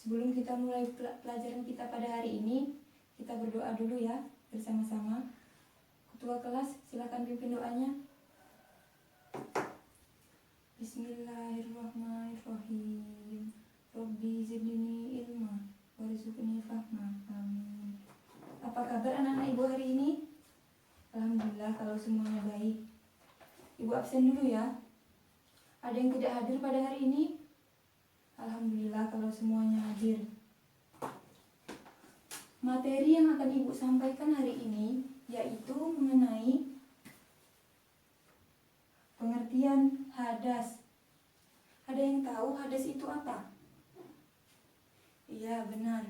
Sebelum kita mulai pelajaran kita pada hari ini, kita berdoa dulu ya bersama-sama. Ketua kelas, silakan pimpin doanya. Bismillahirrahmanirrahim. Rabbi zidni ilma warzuqni fahma. Amin. Apa kabar anak-anak ibu hari ini? Alhamdulillah kalau semuanya baik. Ibu absen dulu ya. Ada yang tidak hadir pada hari ini? Alhamdulillah kalau semuanya hadir. Materi yang akan ibu sampaikan hari ini yaitu mengenai pengertian hadas. Ada yang tahu hadas itu apa? Iya benar.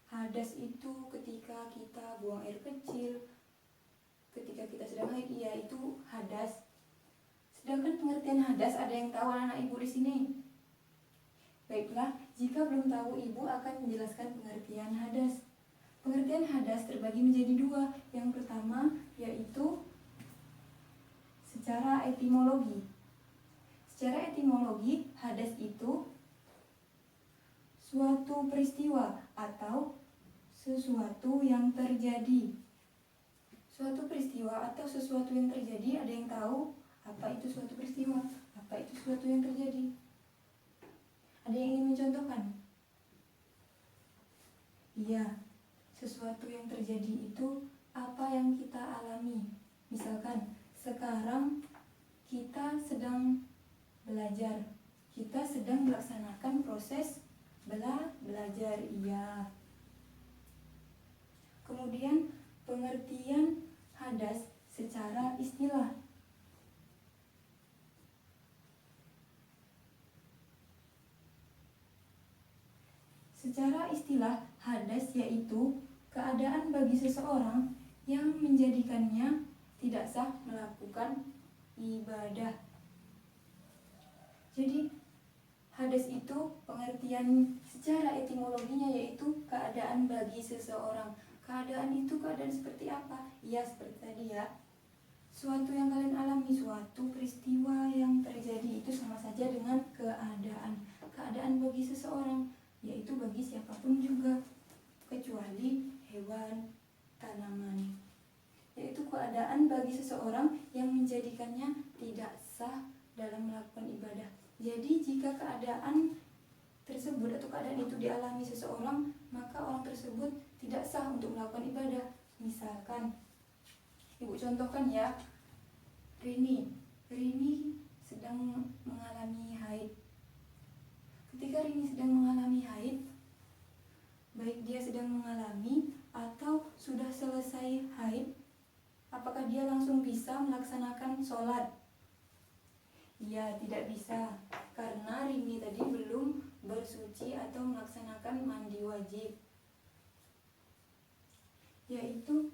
Hadas itu ketika kita buang air kecil, ketika kita sedang haid, iya itu hadas. Sedangkan pengertian hadas ada yang tahu anak ibu di sini? Baiklah, jika belum tahu ibu akan menjelaskan pengertian hadas. Pengertian hadas terbagi menjadi dua. Yang pertama yaitu secara etimologi. Secara etimologi, hadas itu suatu peristiwa atau sesuatu yang terjadi. Suatu peristiwa atau sesuatu yang terjadi, ada yang tahu apa itu suatu peristiwa? Apa itu suatu yang terjadi? Ada yang ingin mencontohkan? Iya, sesuatu yang terjadi itu apa yang kita alami. Misalkan, sekarang kita sedang belajar. Kita sedang melaksanakan proses belajar, iya. Kemudian, pengertian hadas secara istilah. Secara istilah, hadas yaitu keadaan bagi seseorang yang menjadikannya tidak sah melakukan ibadah. Jadi, hadas itu pengertian secara etimologinya yaitu keadaan bagi seseorang. Keadaan itu keadaan seperti apa? Ya, seperti tadi ya. Suatu yang kalian alami, suatu peristiwa yang terjadi itu sama saja dengan keadaan. Keadaan bagi seseorang yaitu bagi siapapun juga, kecuali hewan, tanaman. Yaitu keadaan bagi seseorang yang menjadikannya tidak sah dalam melakukan ibadah. Jadi jika keadaan tersebut atau keadaan itu dialami seseorang, maka orang tersebut tidak sah untuk melakukan ibadah. Misalkan, ibu contohkan ya, Rini sedang mengalami haid. Ketika Rini sedang mengalami haid, baik dia sedang mengalami atau sudah selesai haid, apakah dia langsung bisa melaksanakan sholat? Ya, tidak bisa, karena Rini tadi belum bersuci atau melaksanakan mandi wajib. Yaitu,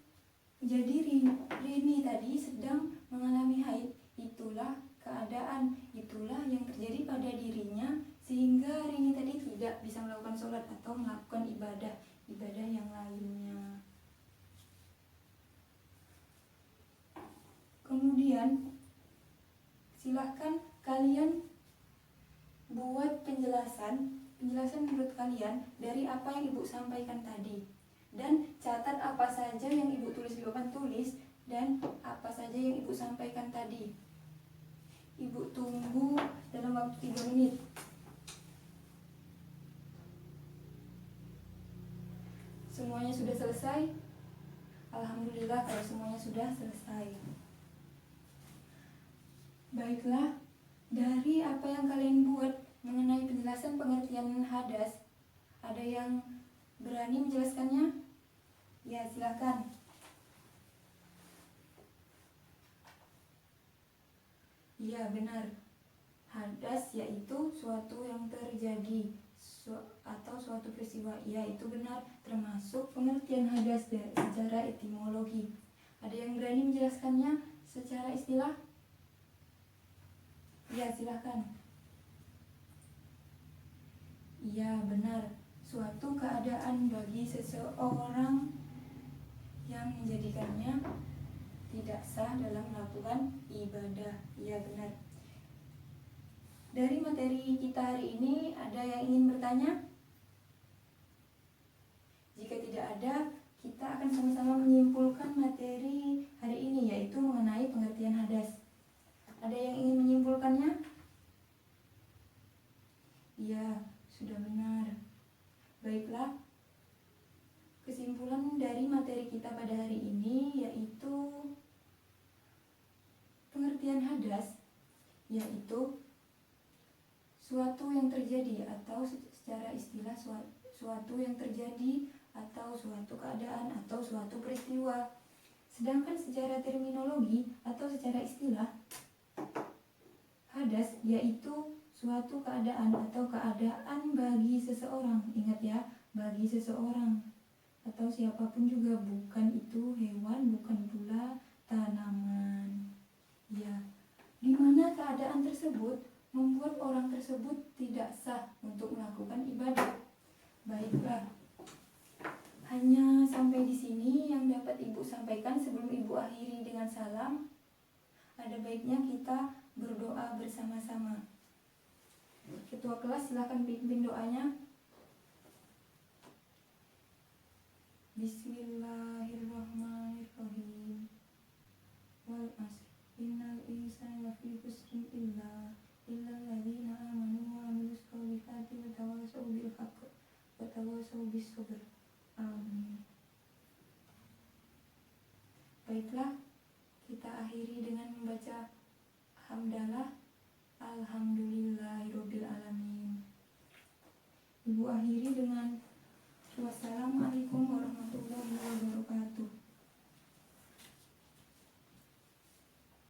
jadi Rini tadi sedang mengalami haid, itulah keadaan, itulah yang terjadi pada dirinya, sehingga Rini tadi tidak bisa melakukan sholat atau melakukan ibadah yang lainnya. Kemudian, silahkan kalian buat penjelasan menurut kalian dari apa yang ibu sampaikan tadi. Dan catat apa saja yang ibu tulis di papan tulis dan apa saja yang ibu sampaikan tadi. Ibu tunggu dalam waktu 3 menit. Semuanya sudah selesai? Alhamdulillah kalau semuanya sudah selesai. Baiklah, dari apa yang kalian buat mengenai penjelasan pengertian hadas, ada yang berani menjelaskannya? Ya, silakan. Iya, benar. Hadas yaitu suatu yang terjadi atau suatu peristiwa. Iya, itu benar, termasuk pengertian hadas secara etimologi. Ada yang berani menjelaskannya secara istilah? Ya, silakan. Iya, benar. Suatu keadaan bagi seseorang yang menjadikannya tidak sah dalam melakukan ibadah. Iya, benar. Dari materi kita hari ini, ada yang ingin bertanya? ada, kita akan sama-sama menyimpulkan materi hari ini, yaitu mengenai pengertian hadas. Ada yang ingin menyimpulkannya? Iya, sudah benar. Baiklah, kesimpulan dari materi kita pada hari ini yaitu pengertian hadas, yaitu suatu yang terjadi atau secara istilah suatu yang terjadi atau suatu keadaan atau suatu peristiwa. Sedangkan secara terminologi atau secara istilah, hadas yaitu suatu keadaan atau keadaan bagi seseorang. Ingat ya, bagi seseorang atau siapapun juga, bukan itu hewan, bukan pula tanaman. Ya, di mana keadaan tersebut membuat orang tersebut tidak sah untuk melakukan ibadah. Baiklah, hanya sampai di sini yang dapat Ibu sampaikan sebelum Ibu akhiri dengan salam. Ada baiknya kita berdoa bersama-sama. Ketua kelas silakan pimpin doanya. Bismillahirrahmanirrahim. Wal asr innal insana lafi khusrin illa alladzina amanu wa amilus solihati wa tawassaw bil haqq wa tawassaw bis sabr. Amin. Baiklah, kita akhiri dengan membaca hamdalah. Alhamdulillahirabbil alamin. Ibu akhiri dengan wassalamualaikum warahmatullahi wabarakatuh.